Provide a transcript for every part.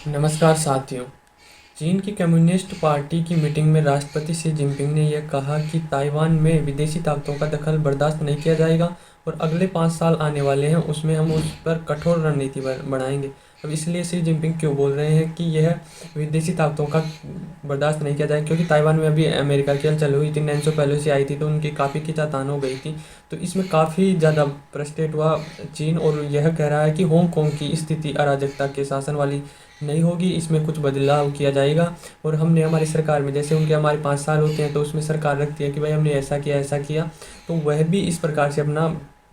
नमस्कार साथियों। चीन की कम्युनिस्ट पार्टी की मीटिंग में राष्ट्रपति शी जिनपिंग ने यह कहा कि ताइवान में विदेशी ताकतों का दखल बर्दाश्त नहीं किया जाएगा और अगले 5 साल आने वाले हैं उसमें हम उस पर कठोर रणनीति बनाएंगे। अब इसलिए शी जिनपिंग क्यों बोल रहे हैं कि यह विदेशी ताकतों का बर्दाश्त नहीं किया जाएगा, क्योंकि ताइवान में अभी अमेरिका की हलचल हुई थी। नैन्सी पेलोसी आई थी तो उनकी काफ़ी खींचातान हो गई थी। तो इसमें काफ़ी ज़्यादा फ्रस्ट्रेट हुआ चीन और यह कह रहा है कि हांगकांग की स्थिति अराजकता के शासन वाली नहीं होगी, इसमें कुछ बदलाव किया जाएगा। और हमने हमारी सरकार में, जैसे उनके हमारे 5 साल होते हैं तो उसमें सरकार रखती है कि भाई हमने ऐसा किया, तो वह भी इस प्रकार से अपना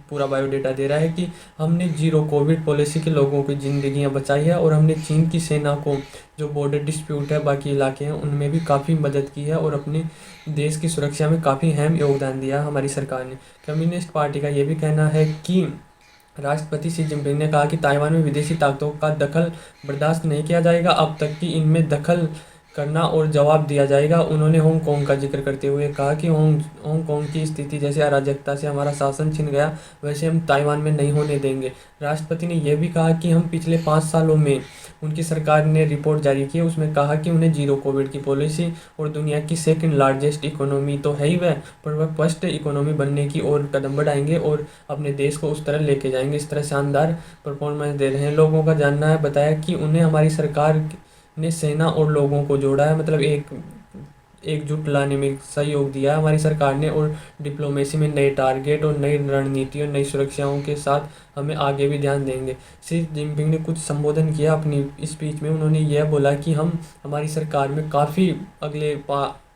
पूरा बायोडेटा दे रहा है कि हमने जीरो कोविड पॉलिसी के लोगों की ज़िंदगियां बचाई है और हमने चीन की सेना को जो बॉर्डर डिस्प्यूट है बाकी इलाके हैं उनमें भी काफ़ी मदद की है और अपने देश की सुरक्षा में काफ़ी अहम योगदान दिया है हमारी सरकार ने। कम्युनिस्ट पार्टी का ये भी कहना है कि राष्ट्रपति शी जिनपिंग ने कहा कि ताइवान में विदेशी ताकतों का दखल बर्दाश्त नहीं किया जाएगा, अब तक कि इनमें दखल करना और जवाब दिया जाएगा। उन्होंने हांगकांग का जिक्र करते हुए कहा कि हांगकांग की स्थिति जैसे अराजकता से हमारा शासन छिन गया वैसे हम ताइवान में नहीं होने देंगे। राष्ट्रपति ने यह भी कहा कि हम पिछले 5 सालों में उनकी सरकार ने रिपोर्ट जारी की, उसमें कहा कि उन्हें जीरो कोविड की पॉलिसी और दुनिया की सेकंड लार्जेस्ट इकोनॉमी तो है ही वह, पर वह फर्स्ट इकोनॉमी बनने की ओर कदम बढ़ाएंगे और अपने देश को उस तरह लेके जाएंगे। इस तरह शानदार परफॉर्मेंस दे रहे हैं। लोगों का जानना है, बताया कि उन्हें हमारी सरकार ने सेना और लोगों को जोड़ा है, मतलब एकजुट लाने में सहयोग दिया है हमारी सरकार ने, और डिप्लोमेसी में नए टारगेट और नई रणनीति और नई सुरक्षाओं के साथ हमें आगे भी ध्यान देंगे। शी जिनपिंग ने कुछ संबोधन किया अपनी स्पीच में। उन्होंने यह बोला कि हम हमारी सरकार में काफ़ी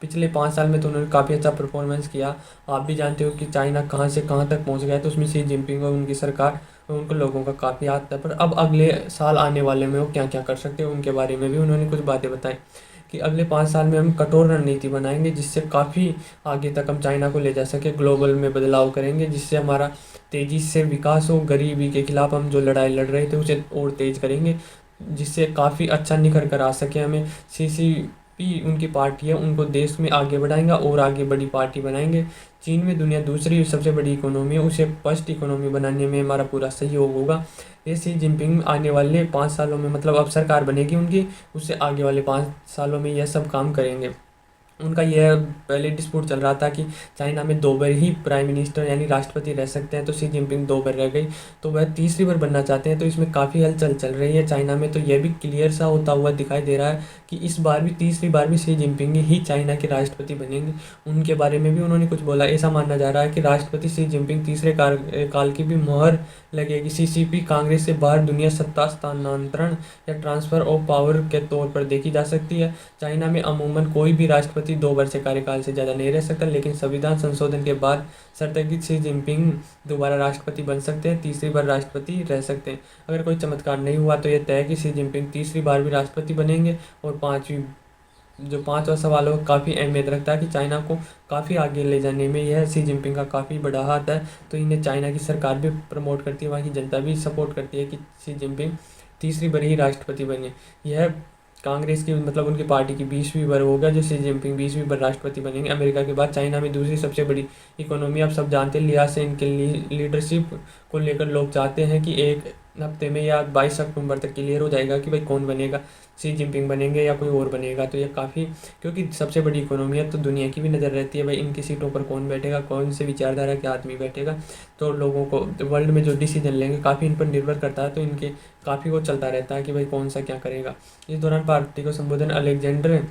पिछले 5 साल में तो उन्होंने काफ़ी अच्छा परफॉर्मेंस किया। आप भी जानते हो कि चाइना कहाँ से कहाँ तक पहुँच गया, तो उसमें शी जिनपिंग और उनकी सरकार और उनको लोगों का काफ़ी हाथ था। पर अब अगले साल आने वाले में वो क्या क्या कर सकते हैं उनके बारे में भी उन्होंने कुछ बातें बताई कि अगले 5 साल में हम कठोर रणनीति बनाएंगे जिससे काफ़ी आगे तक हम चाइना को ले जा सके। ग्लोबल में बदलाव करेंगे जिससे हमारा तेज़ी से विकास हो। गरीबी के खिलाफ हम जो लड़ाई लड़ रहे थे उसे और तेज़ करेंगे जिससे काफ़ी अच्छा निखर कर आ सके हमें। सीसीपी उनकी पार्टी है, उनको देश में आगे बढ़ाएंगे और आगे बड़ी पार्टी बनाएंगे। चीन में दुनिया दूसरी सबसे बड़ी इकोनॉमी है, उसे फर्स्ट इकोनॉमी बनाने में हमारा पूरा सहयोग होगा। ये शी जिनपिंग आने वाले 5 सालों में, मतलब अब सरकार बनेगी उनकी, उससे आगे वाले 5 सालों में यह सब काम करेंगे। उनका यह पहले डिस्प्यूट चल रहा था कि चाइना में 2 बार ही प्राइम मिनिस्टर यानी राष्ट्रपति रह सकते हैं, तो शी जिनपिंग 2 बार रह गई, तो वह तीसरी बार बनना चाहते हैं। तो इसमें काफ़ी हलचल चल रही है चाइना में। तो यह भी क्लियर सा होता हुआ दिखाई दे रहा है कि इस बार भी तीसरी बार भी शी जिनपिंग ही चाइना के राष्ट्रपति बनेंगे। उनके बारे में भी उन्होंने कुछ बोला। ऐसा माना जा रहा है कि राष्ट्रपति शी जिनपिंग तीसरे काल की भी मोहर लगेगी। सीसीपी कांग्रेस से बाहर दुनिया सत्ता स्थानांतरण या ट्रांसफ़र ऑफ पावर के तौर पर देखी जा सकती है। चाइना में अमूमन कोई भी राष्ट्रपति 2 बार से कार्यकाल से ज़्यादा नहीं रह सकता, लेकिन संविधान संशोधन के बाद शर्त शी जिनपिंग दोबारा राष्ट्रपति बन सकते हैं, तीसरी बार राष्ट्रपति रह सकते हैं। अगर कोई चमत्कार नहीं हुआ तो यह तय है कि शी जिनपिंग तीसरी बार भी राष्ट्रपति बनेंगे। और जो पांचवा सवाल है वो काफ़ी अहमियत रखता है कि चाइना को काफ़ी आगे ले जाने में यह शी जिनपिंग का काफ़ी बड़ा हाथ है। तो इन्हें चाइना की सरकार भी प्रमोट करती है, वहाँ की जनता भी सपोर्ट करती है कि शी जिनपिंग तीसरी बार ही राष्ट्रपति बने। यह कांग्रेस की, मतलब उनकी पार्टी की 20वीं बार होगा जो शी जिनपिंग 20वीं बार राष्ट्रपति बनेंगे। अमेरिका के बाद चाइना में दूसरी सबसे बड़ी इकोनॉमी, आप सब जानते हैं। लिहाज से इनके लीडरशिप को लेकर लोग चाहते हैं कि एक हफ्ते में या 22 अक्टूबर तक क्लियर हो जाएगा कि भाई कौन बनेगा, शी जिनपिंग बनेंगे या कोई और बनेगा। तो ये काफ़ी, क्योंकि सबसे बड़ी इकोनॉमी है तो दुनिया की भी नज़र रहती है भाई इनकी सीटों पर कौन बैठेगा, कौन से विचारधारा के आदमी बैठेगा। तो लोगों को वर्ल्ड में जो डिसीजन लेंगे काफ़ी इन पर निर्भर करता है, तो इनके काफ़ी वो चलता रहता है कि भाई कौन सा क्या करेगा। इस दौरान पार्टी को संबोधन अलेक्जेंडर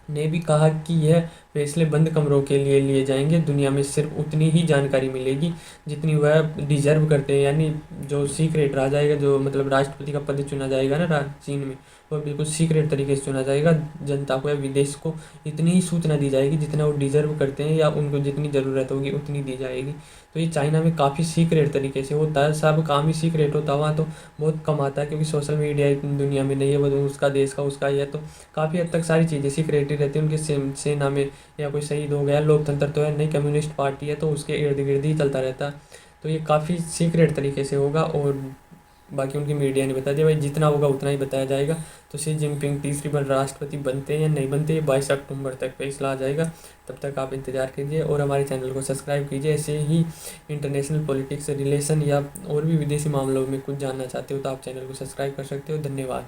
ने भी कहा कि यह फैसले बंद कमरों के लिए लिए जाएंगे। दुनिया में सिर्फ उतनी ही जानकारी मिलेगी जितनी वह डिजर्व करते हैं, यानी जो सीक्रेट रह जाएगा, जो मतलब राष्ट्रपति का पद चुना जाएगा ना चीन में, वह बिल्कुल सीक्रेट तरीके से चुना जाएगा। जनता को या विदेश को इतनी ही सूचना दी जाएगी जितना वो डिजर्व करते हैं या उनको जितनी ज़रूरत होगी उतनी दी जाएगी। तो ये चाइना में काफ़ी सीक्रेट तरीके से होता है, सब काम ही सीक्रेट होता है वहाँ, तो बहुत कम आता है क्योंकि सोशल मीडिया इतनी दुनिया में नहीं है। वो तो उसका देश का उसका ही है, तो काफ़ी हद तक सारी चीज़ें सीक्रेट ही रहती है। उनके सेना में या कोई शहीद हो गया, लोकतंत्र तो है नहीं, कम्युनिस्ट पार्टी है तो उसके इर्द गिर्द ही चलता रहता है। तो ये काफ़ी सीक्रेट तरीके से होगा और बाकी उनकी मीडिया ने बता दिया भाई जितना होगा उतना ही बताया जाएगा। तो शी जिनपिंग तीसरी बार राष्ट्रपति बनते हैं या नहीं बनते, ये 22 अक्टूबर तक फैसला आ जाएगा। तब तक आप इंतजार कीजिए और हमारे चैनल को सब्सक्राइब कीजिए। ऐसे ही इंटरनेशनल पॉलिटिक्स, रिलेशन या और भी विदेशी मामलों में कुछ जानना चाहते हो तो आप चैनल को सब्सक्राइब कर सकते हो। धन्यवाद।